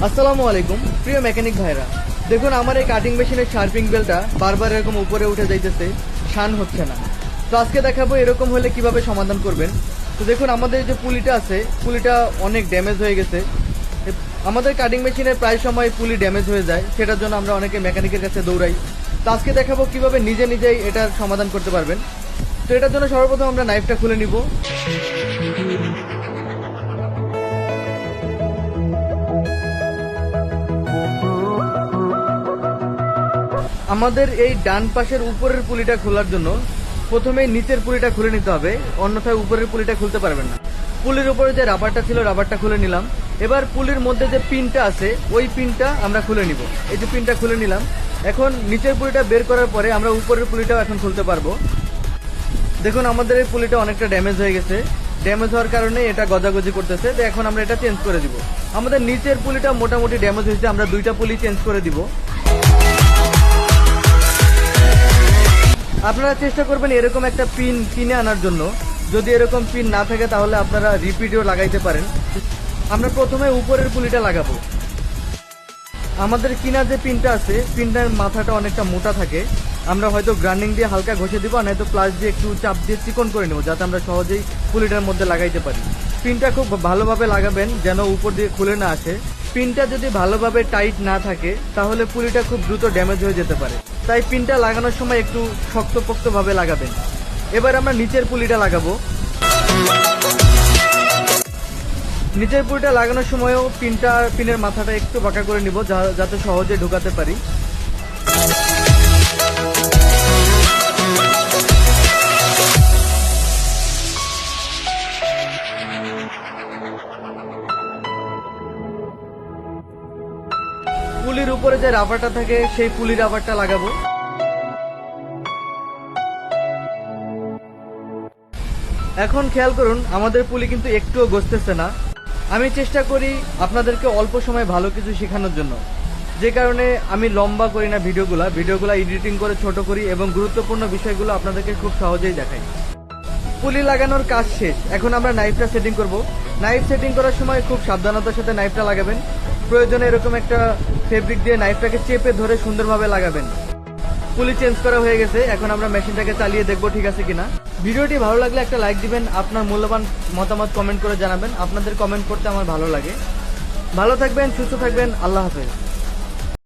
আসসালামু আলাইকুম প্রিয় মেকানিক ভাইরা, দেখুন আমার এই কাটিং মেশিনের শার্পিং বেলটা বারবার এরকম উপরে উঠে যাইতেছে, শান হচ্ছে না। তো আজকে দেখাবো এরকম হলে কিভাবে সমাধান করবেন। তো দেখুন আমাদের যে পুলিটা আছে, পুলিটা অনেক ড্যামেজ হয়ে গেছে। আমাদের কাটিং মেশিনে প্রায় সময় পুলি ড্যামেজ হয়ে যায়, সেটার জন্য আমরা অনেকে মেকানিকের কাছে দৌড়াই। তো আজকে দেখাবো কিভাবে নিজে নিজেই এটার সমাধান করতে পারবেন। তো এটার জন্য সর্বপ্রথম আমরা নাইফটা খুলে নিব। আমাদের এই ডান পাশের উপরের পুলিটা খোলার জন্য প্রথমে নিচের পুলিটা খুলে নিতে হবে, অন্যথায় উপরের পুলিটা খুলতে পারবেন না। পুলির উপরে যে রাবারটা ছিল রাবারটা খুলে নিলাম। এবার পুলির মধ্যে যে পিনটা আছে ওই পিনটা আমরা খুলে নিব। এই যে পিনটা খুলে নিলাম। এখন নিচের পুলিটা বের করার পরে আমরা উপরের পুলিটাও এখন খুলতে পারবো। দেখুন আমাদের এই পুলিটা অনেকটা ড্যামেজ হয়ে গেছে, ড্যামেজ হওয়ার কারণে এটা গজাগজি করতেছে। তো এখন আমরা এটা চেঞ্জ করে দিব। আমাদের নিচের পুলিটা মোটামুটি ড্যামেজ হয়েছে, আমরা দুইটা পুলি চেঞ্জ করে দিব। আপনারা চেষ্টা করবেন এরকম একটা পিন কিনে আনার জন্য। যদি এরকম পিন না থাকে তাহলে আপনারা রিপিটও লাগাইতে পারেন। আমরা প্রথমে উপরের পুলিটা লাগাবো। আমাদের কিনা যে পিনটা আছে, পিনটার মাথাটা অনেকটা মোটা থাকে। আমরা হয়তো গ্রাইন্ডিং দিয়ে হালকা ঘষে দিব, নয়তো প্লাস দিয়ে একটু চাপ দিয়ে চিকন করে নেব, যাতে আমরা সহজেই পুলিটার মধ্যে লাগাইতে পারি। পিনটা খুব ভালোভাবে লাগাবেন যেন উপর দিয়ে খুলে না আসে। পিনটা যদি ভালোভাবে টাইট না থাকে তাহলে পুলিটা খুব দ্রুত ড্যামেজ হয়ে যেতে পারে। তাই পিনটা লাগানোর সময় একটু শক্তপোক্তভাবে লাগাবেন। এবার আমরা নিচের পুলিটা লাগাবো। নিচের পুলিটা লাগানোর সময়ও পিনের মাথাটা একটু বাঁকা করে নিব, যাতে সহজে ঢোকাতে পারি। পুলির উপরে যে রাবারটা থাকে সেই পুলি রাবারটা লাগাবো। এখন খেয়াল করুন আমাদের পুলি কিন্তু একটুও গছতেছে না। আমি চেষ্টা করি আপনাদেরকে অল্প সময় ভালো কিছু শেখানোর জন্য, যে কারণে আমি লম্বা করি না ভিডিওগুলো এডিটিং করে ছোট করি এবং গুরুত্বপূর্ণ বিষয়গুলো আপনাদেরকে খুব সহজেই দেখাই। পুলি লাগানোর কাজ শেষ, এখন আমরা নাইফটা সেটিং করব। নাইফ সেটিং করার সময় খুব সাবধানতার সাথে নাইফটা লাগাবেন। প্রয়োজনে এরকম একটা ফেব্রিক দিয়ে নাইফটাকে চেপে ধরে সুন্দরভাবে লাগাবেন। পুলি চেঞ্জ করা হয়ে গেছে, এখন আমরা মেশিনটাকে চালিয়ে দেখবো ঠিক আছে কিনা। ভিডিওটি ভালো লাগলে একটা লাইক দিবেন, আপনার মূল্যবান মতামত কমেন্ট করে জানাবেন। আপনাদের কমেন্ট করতে আমার ভালো লাগে। ভালো থাকবেন, সুস্থ থাকবেন, আল্লাহ হাফেজ।